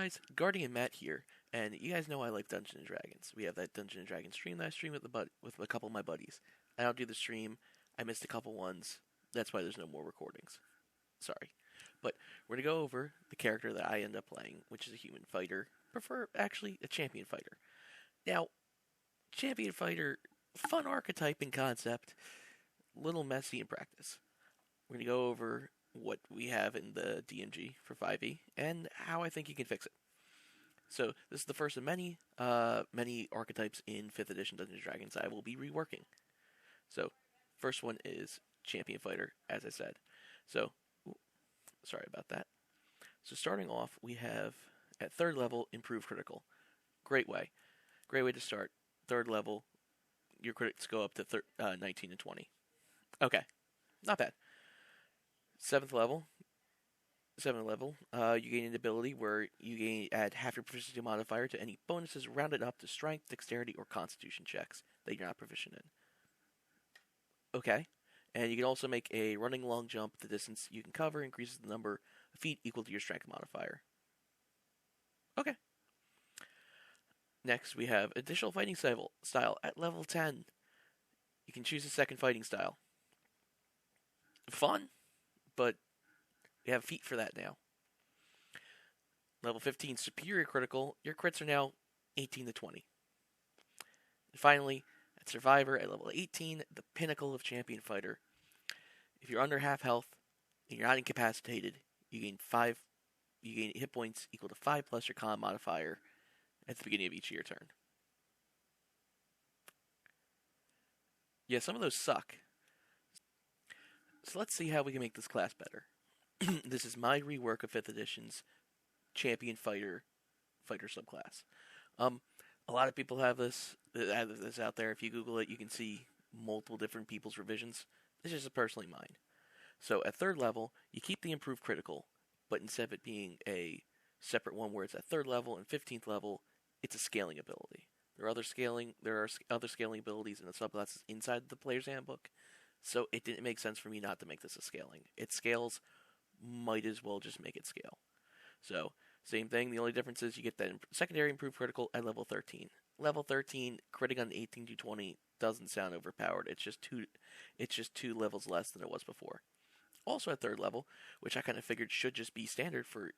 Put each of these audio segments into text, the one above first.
guys, Guardian Matt here, and you guys know I like Dungeons and Dragons. We have that Dungeons and Dragons stream that I stream with a couple of my buddies. I don't do the stream. I missed a couple ones. That's why there's no more recordings. Sorry, but we're gonna go over the character that I end up playing, which is a human fighter. Prefer actually a champion fighter. Now, champion fighter, fun archetype in concept, little messy in practice. We're gonna go over what we have in the DMG for 5e and how I think you can fix it. So this is the first of many archetypes in 5th edition Dungeons and Dragons I will be reworking. So first one is champion fighter, as I said. So sorry about that. So starting off, we have at 3rd level improve critical. Great way to start. 3rd level, your critics go up to 19 and 20. Okay, not bad. 7th level, you gain an ability where you add half your proficiency modifier to any bonuses rounded up to strength, dexterity, or constitution checks that you're not proficient in. Okay, and you can also make a running long jump. The distance you can cover increases the number of feet equal to your strength modifier. Okay. Next, we have additional fighting style at level 10. You can choose a second fighting style. Fun, but we have feet for that now. Level 15, superior critical. Your crits are now 18 to 20. And finally, at survivor at level 18, the pinnacle of champion fighter. If you're under half health and you're not incapacitated, you gain hit points equal to 5 plus your con modifier at the beginning of each of your turn. Yeah, some of those suck. So let's see how we can make this class better. This is my rework of 5th edition's champion fighter subclass. A lot of people have this out there. If you Google it, you can see multiple different people's revisions. This is personally mine. So at 3rd level, you keep the improved critical, but instead of it being a separate one where it's at 3rd level and 15th level, it's a scaling ability. There are other scaling abilities in the subclasses inside the player's handbook. So it didn't make sense for me not to make this a scaling. It scales, might as well just make it scale. So, same thing, the only difference is you get that secondary improved critical at level 13. Level 13, critting on 18 to 20 doesn't sound overpowered. It's just two levels less than it was before. Also at 3rd level, which I kind of figured should just be standard for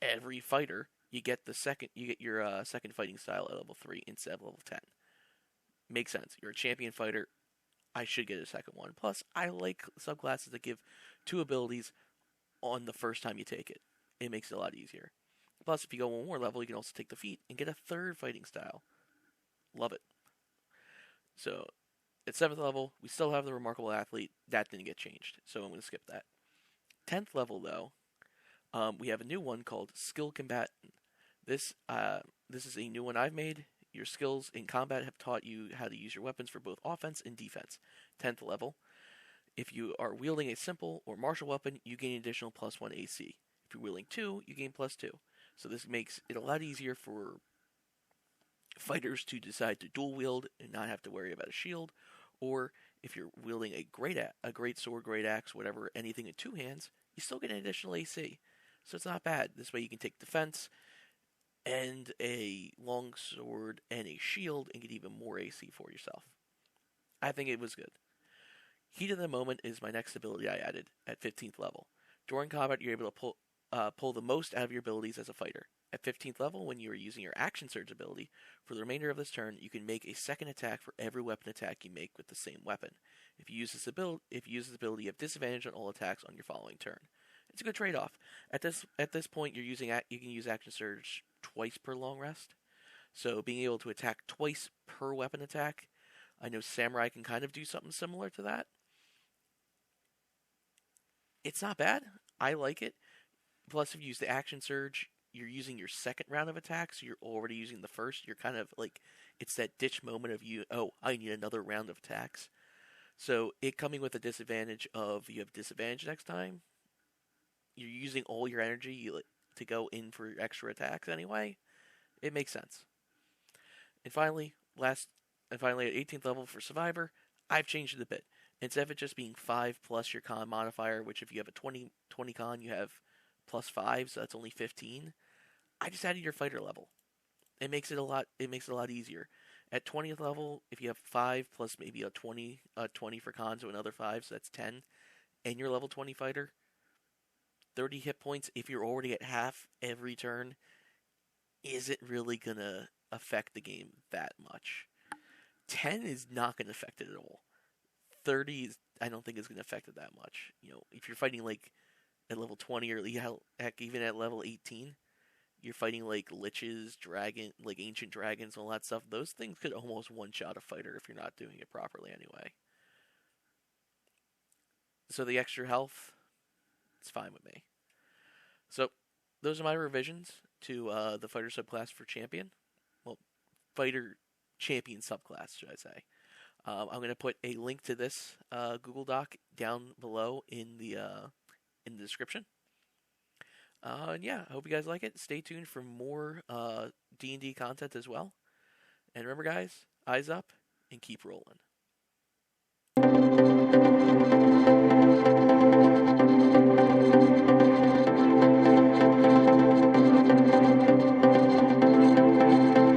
every fighter, you get your second fighting style at level 3 instead of level 10. Makes sense. You're a champion fighter. I should get a second one. Plus, I like subclasses that give 2 abilities on the first time you take it. It makes it a lot easier. Plus, if you go one more level, you can also take the feat and get a 3rd fighting style. Love it. So, at 7th level, we still have the remarkable athlete. That didn't get changed, so I'm going to skip that. 10th level, though, we have a new one called Skill Combatant. This is a new one I've made. Your skills in combat have taught you how to use your weapons for both offense and defense. 10th level. If you are wielding a simple or martial weapon, you gain an additional +1 AC. If you're wielding 2, you gain +2. So this makes it a lot easier for fighters to decide to dual wield and not have to worry about a shield. Or if you're wielding a great sword, great axe, whatever, anything in 2 hands, you still get an additional AC. So it's not bad. This way you can take defense and a long sword and a shield and get even more AC for yourself. I think it was good. Heat of the Moment is my next ability I added at 15th level. During combat, you're able to pull the most out of your abilities as a fighter. At 15th level, when you are using your Action Surge ability, for the remainder of this turn, you can make a second attack for every weapon attack you make with the same weapon. If you use this ability, you have disadvantage on all attacks on your following turn. It's a good trade-off. At this point, you can use Action Surge twice per long rest. So being able to attack twice per weapon attack, I know Samurai can kind of do something similar to that. It's not bad. I like it. Plus, if you use the Action Surge, you're using your second round of attacks. You're already using the first. You're kind of like, it's that ditch moment of I need another round of attacks. So it coming with a disadvantage of you have disadvantage next time. You're using all your energy to go in for extra attacks anyway. It makes sense. And finally, at 18th level for Survivor, I've changed it a bit. Instead of it just being 5 plus your con modifier, which if you have a 20 con, you have +5, so that's only 15. I just added your fighter level. It makes it a lot. It makes it a lot easier. At 20th level, if you have 5 plus maybe a 20 for con, so another 5, so that's 10, and your level 20 fighter, 30 hit points. If you're already at half every turn, isn't really gonna affect the game that much. 10 is not gonna affect it at all. 30 is, I don't think is gonna affect it that much. If you're fighting like at level 20 or heck even at level 18, you're fighting like liches, like ancient dragons, and all that stuff. Those things could almost one-shot a fighter if you're not doing it properly anyway. So the extra health, it's fine with me. So those are my revisions to the fighter subclass for champion. Well, fighter champion subclass, should I say? I'm going to put a link to this Google Doc down below in the description. And yeah, I hope you guys like it. Stay tuned for more D&D content as well. And remember, guys, eyes up and keep rolling.